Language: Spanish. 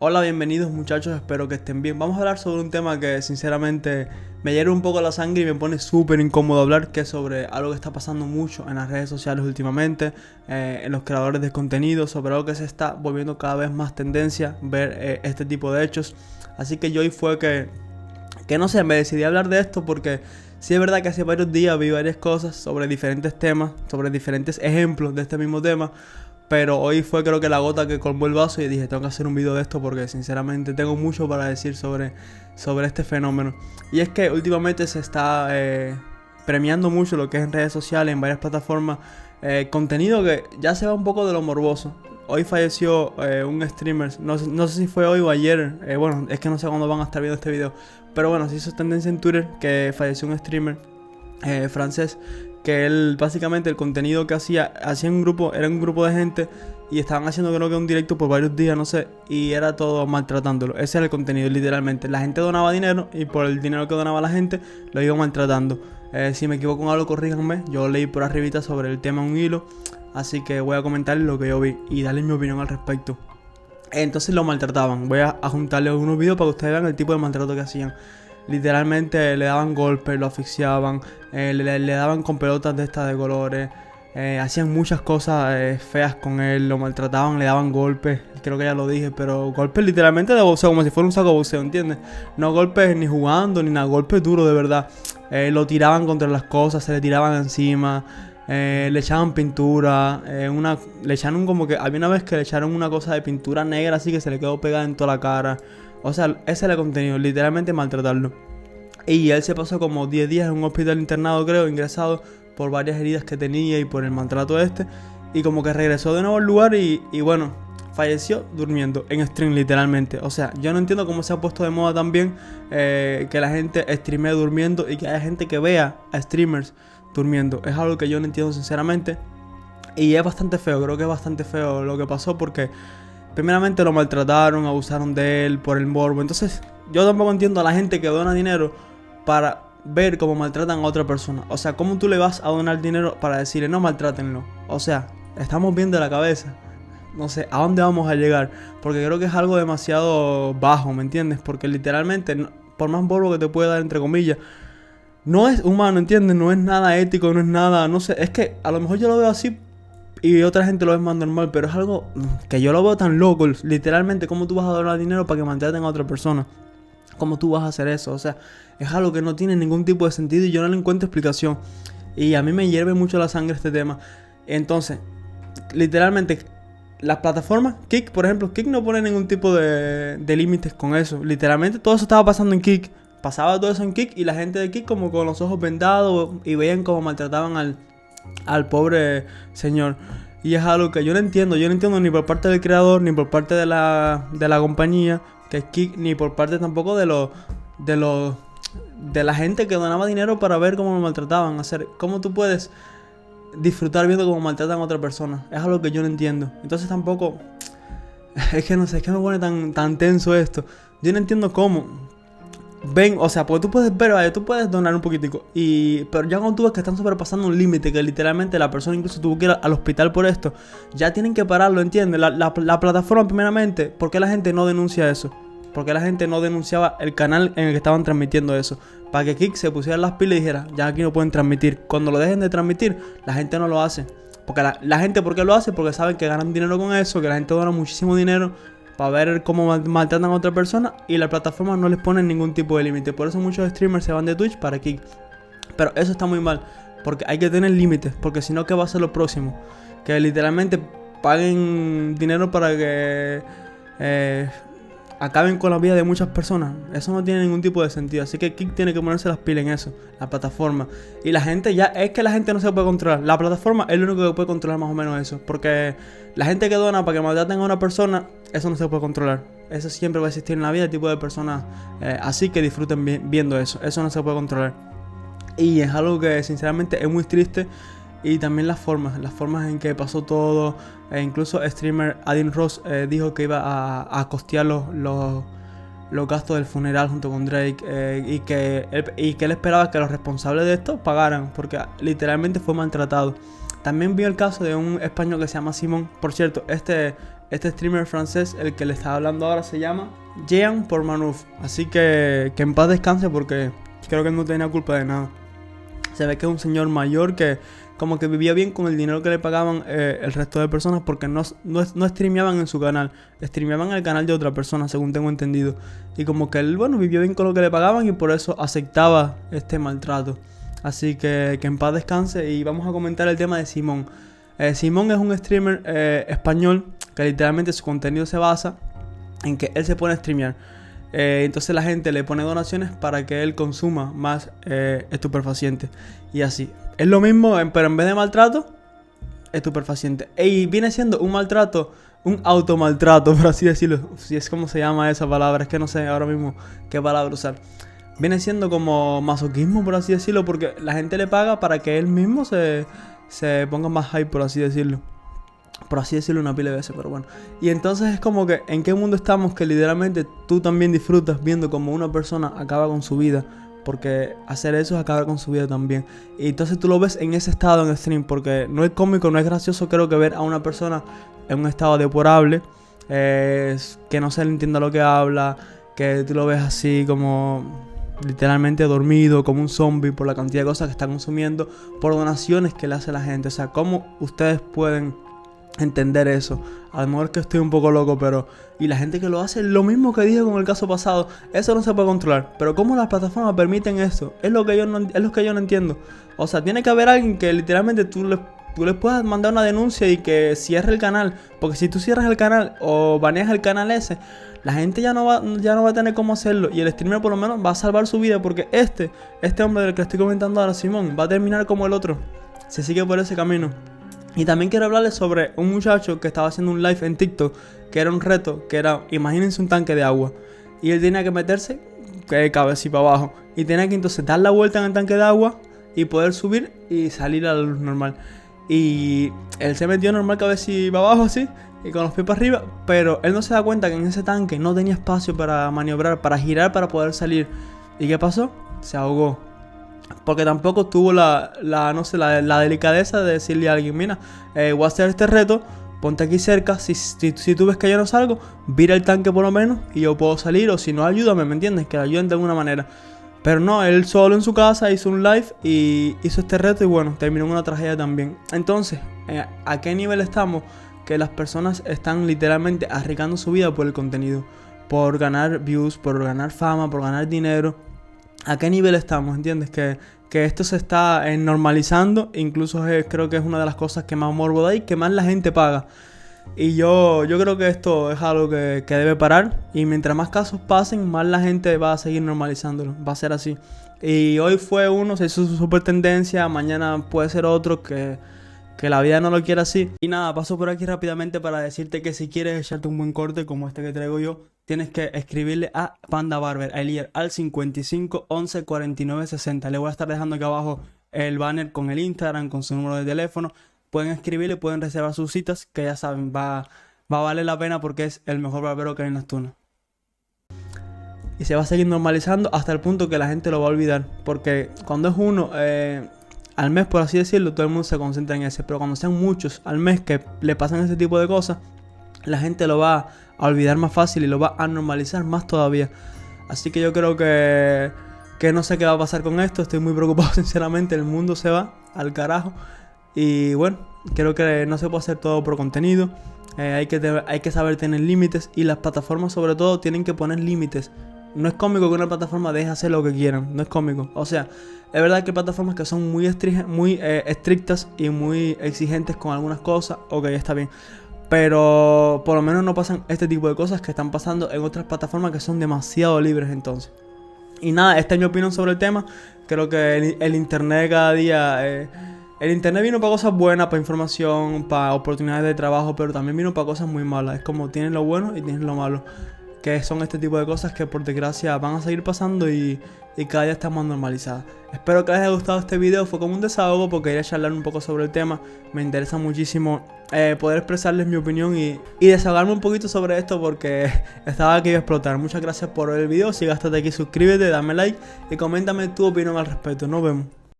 Hola, bienvenidos muchachos, espero que estén bien. Vamos a hablar sobre un tema que sinceramente me hierve un poco la sangre y me pone súper incómodo hablar, que es sobre algo que está pasando mucho en las redes sociales últimamente, en los creadores de contenido, sobre algo que se está volviendo cada vez más tendencia, ver este tipo de hechos. Así que yo hoy fue que no sé, me decidí a hablar de esto porque sí es verdad que hace varios días vi varias cosas sobre diferentes temas, sobre diferentes ejemplos de este mismo tema. Pero hoy fue creo que la gota que colmó el vaso y dije, tengo que hacer un video de esto porque sinceramente tengo mucho para decir sobre este fenómeno. Y es que últimamente se está premiando mucho lo que es en redes sociales, en varias plataformas, contenido que ya se va un poco de lo morboso. Hoy falleció un streamer, no sé si fue hoy o ayer, bueno, es que no sé cuándo van a estar viendo este video. Pero bueno, se hizo tendencia en Twitter que falleció un streamer francés, que él básicamente el contenido que hacía un grupo, era un grupo de gente y estaban haciendo creo que un directo por varios días, no sé, y era todo maltratándolo. Ese era el contenido literalmente. La gente donaba dinero y por el dinero que donaba la gente lo iba maltratando. Si me equivoco en algo, corríjanme. Yo leí por arribita sobre el tema en un hilo, así que voy a comentar lo que yo vi y darles mi opinión al respecto. Entonces lo maltrataban. Voy a juntarle unos videos para que ustedes vean el tipo de maltrato que hacían. Literalmente le daban golpes, lo asfixiaban, le daban con pelotas de estas de colores, hacían muchas cosas feas con él, lo maltrataban, le daban golpes, creo que ya lo dije, pero golpes literalmente de boxeo, como si fuera un saco de boxeo, ¿entiendes? No golpes ni jugando, ni nada, golpes duros de verdad. Lo tiraban contra las cosas, se le tiraban encima. Le echaban pintura, le echaron como que, había una vez que le echaron una cosa de pintura negra así que se le quedó pegada en toda la cara. O sea, ese era el contenido, literalmente maltratarlo. Y él se pasó como 10 días en un hospital internado, creo, ingresado por varias heridas que tenía y por el maltrato este. Y como que regresó de nuevo al lugar y bueno, falleció durmiendo en stream literalmente. O sea, yo no entiendo cómo se ha puesto de moda también que la gente streamee durmiendo y que haya gente que vea a streamers durmiendo. Es algo que yo no entiendo sinceramente. Y es bastante feo, creo que es bastante feo lo que pasó porque primeramente lo maltrataron, abusaron de él por el morbo. Entonces yo tampoco entiendo a la gente que dona dinero para ver cómo maltratan a otra persona. O sea, ¿cómo tú le vas a donar dinero para decirle no maltrátenlo? O sea, estamos bien de la cabeza. No sé, ¿a dónde vamos a llegar? Porque creo que es algo demasiado bajo, ¿me entiendes? Porque literalmente, por más morbo que te pueda dar, entre comillas, no es humano, ¿entiendes? No es nada ético, no es nada, no sé. Es que a lo mejor yo lo veo así y otra gente lo ve más normal, pero es algo que yo lo veo tan loco. Literalmente, ¿cómo tú vas a donar dinero para que maltraten a otra persona? ¿Cómo tú vas a hacer eso? O sea, es algo que no tiene ningún tipo de sentido y yo no le encuentro explicación. Y a mí me hierve mucho la sangre este tema. Entonces, literalmente, las plataformas, Kick, por ejemplo, Kick no pone ningún tipo de límites con eso. Literalmente todo eso estaba pasando en Kick. Pasaba todo eso en Kick y la gente de Kick como con los ojos vendados y veían cómo maltrataban al pobre señor. Y es algo que yo no entiendo ni por parte del creador, ni por parte de la compañía, que es Kick, ni por parte tampoco de la gente que donaba dinero para ver cómo lo maltrataban. ¿Cómo tú puedes disfrutar viendo cómo maltratan a otra persona? Es algo que yo no entiendo. Entonces tampoco, es que no sé, es que me pone tan tenso esto. Yo no entiendo cómo. Ven, o sea, porque tú puedes ver, vale, tú puedes donar un poquitico. Pero ya cuando tú ves que están sobrepasando un límite, que literalmente la persona incluso tuvo que ir al hospital por esto, ya tienen que pararlo, ¿entiendes? La plataforma, primeramente, ¿por qué la gente no denuncia eso? ¿Por qué la gente no denunciaba el canal en el que estaban transmitiendo eso? Para que Kick se pusiera las pilas y dijera, ya aquí no pueden transmitir. Cuando lo dejen de transmitir, la gente no lo hace. Porque la gente, ¿por qué lo hace? Porque saben que ganan dinero con eso, que la gente dona muchísimo dinero para ver cómo maltratan a otra persona y la plataforma no les pone ningún tipo de límite. Por eso muchos streamers se van de Twitch para Kick. Pero eso está muy mal, porque hay que tener límites, porque si no, ¿qué va a ser lo próximo? Que literalmente paguen dinero para que acaben con la vida de muchas personas. Eso no tiene ningún tipo de sentido. Así que Kick tiene que ponerse las pilas en eso, la plataforma. Y la gente ya, es que la gente no se puede controlar. La plataforma es lo único que puede controlar más o menos eso. Porque la gente que dona para que maltraten a una persona, eso no se puede controlar. Eso siempre va a existir en la vida, el tipo de personas así que disfruten viendo eso. Eso no se puede controlar. Y es algo que sinceramente es muy triste. Y también las formas en que pasó todo. Incluso streamer Adin Ross dijo que iba a costear los gastos del funeral junto con Drake. Y que él esperaba que los responsables de esto pagaran, porque literalmente fue maltratado. También vi el caso de un español que se llama Simón. Por cierto, este Este streamer francés, el que le estaba hablando ahora, se llama Jean Pormanouf. Así que en paz descanse, porque creo que él no tenía culpa de nada. Se ve que es un señor mayor que como que vivía bien con el dinero que le pagaban el resto de personas, porque no streameaban en su canal, streameaban en el canal de otra persona, según tengo entendido. Y como que él, bueno, vivió bien con lo que le pagaban y por eso aceptaba este maltrato. Así que en paz descanse. Y vamos a comentar el tema de Simón. Simón es un streamer español que literalmente su contenido se basa en que él se pone a streamear. Entonces la gente le pone donaciones para que él consuma más estupefacientes. Y así. Es lo mismo, pero en vez de maltrato, estupefaciente. Y viene siendo un maltrato, un automaltrato, por así decirlo. Si es como se llama esa palabra, es que no sé ahora mismo qué palabra usar. Viene siendo como masoquismo, por así decirlo, porque la gente le paga para que él mismo se ponga más hype, por así decirlo. Por así decirlo una pila de veces, pero bueno. Y entonces es como que, ¿en qué mundo estamos que literalmente tú también disfrutas viendo como una persona acaba con su vida? Porque hacer eso es acabar con su vida también. Y entonces tú lo ves en ese estado en el stream, porque no es cómico, no es gracioso, creo que ver a una persona en un estado deplorable, que no se le entienda lo que habla, que tú lo ves así como literalmente dormido, como un zombie, por la cantidad de cosas que está consumiendo, por donaciones que le hace la gente. O sea, ¿cómo ustedes pueden entender eso? A lo mejor que estoy un poco loco, pero... Y la gente que lo hace, lo mismo que dije con el caso pasado, eso no se puede controlar. Pero ¿cómo las plataformas permiten eso? Es lo que yo no entiendo. O sea, tiene que haber alguien que literalmente tú les puedas mandar una denuncia y que cierre el canal. Porque si tú cierras el canal o baneas el canal ese, la gente ya no va a tener cómo hacerlo. Y el streamer por lo menos va a salvar su vida, porque este hombre del que estoy comentando ahora, Simón, va a terminar como el otro. Se sigue por ese camino. Y también quiero hablarles sobre un muchacho que estaba haciendo un live en TikTok, que era un reto, que era, imagínense un tanque de agua. Y él tenía que meterse cabeza para abajo. Y tenía que entonces dar la vuelta en el tanque de agua y poder subir y salir a la luz normal. Y él se metió normal cabeza para abajo así, y con los pies para arriba. Pero él no se da cuenta que en ese tanque no tenía espacio para maniobrar, para girar, para poder salir. ¿Y qué pasó? Se ahogó. Porque tampoco tuvo la delicadeza de decirle a alguien, mira, voy a hacer este reto, ponte aquí cerca, si tú ves que yo no salgo, vira el tanque por lo menos y yo puedo salir, o si no, ayúdame, ¿me entiendes? Que ayuden de alguna manera. Pero no, él solo en su casa hizo un live y hizo este reto y bueno, terminó en una tragedia también. Entonces, ¿a qué nivel estamos? Que las personas están literalmente arriesgando su vida por el contenido, por ganar views, por ganar fama, por ganar dinero. ¿A qué nivel estamos? ¿Entiendes? Que esto se está normalizando. Incluso creo que es una de las cosas que más morbo da y que más la gente paga. Y yo creo que esto es algo que debe parar. Y mientras más casos pasen, más la gente va a seguir normalizándolo. Va a ser así. Y hoy fue uno, se hizo su super tendencia. Mañana puede ser otro que la vida no lo quiere así. Y nada, paso por aquí rápidamente para decirte que si quieres echarte un buen corte como este que traigo yo, tienes que escribirle a Panda Barber, a Elier, al 55 11 49 60. Le voy a estar dejando aquí abajo el banner con el Instagram, con su número de teléfono. Pueden escribirle, pueden reservar sus citas, que ya saben, va a valer la pena porque es el mejor barbero que hay en Las Tunas. Y se va a seguir normalizando hasta el punto que la gente lo va a olvidar. Porque cuando es uno al mes, por así decirlo, todo el mundo se concentra en ese. Pero cuando sean muchos al mes que le pasan ese tipo de cosas, la gente lo va a olvidar más fácil y lo va a normalizar más todavía. Así que yo creo que no sé qué va a pasar con esto. Estoy muy preocupado, sinceramente. El mundo se va al carajo. Y bueno, creo que no se puede hacer todo por contenido. Hay que saber tener límites. Y las plataformas sobre todo tienen que poner límites. No es cómico que una plataforma deje hacer lo que quieran. No es cómico. O sea, es verdad que hay plataformas que son muy estrictas y muy exigentes con algunas cosas. Ok, está bien. Pero por lo menos no pasan este tipo de cosas que están pasando en otras plataformas que son demasiado libres entonces. Y nada, esta es mi opinión sobre el tema. Creo que el internet cada día... el internet vino para cosas buenas, para información, para oportunidades de trabajo, pero también vino para cosas muy malas. Es como tienes lo bueno y tienes lo malo. Que son este tipo de cosas que por desgracia van a seguir pasando y cada día están más normalizadas. Espero que les haya gustado este video. Fue como un desahogo porque quería charlar un poco sobre el tema. Me interesa muchísimo poder expresarles mi opinión y desahogarme un poquito sobre esto porque estaba que iba a explotar. Muchas gracias por ver el video. Si hasta aquí, suscríbete, dame like y coméntame tu opinión al respecto. Nos vemos.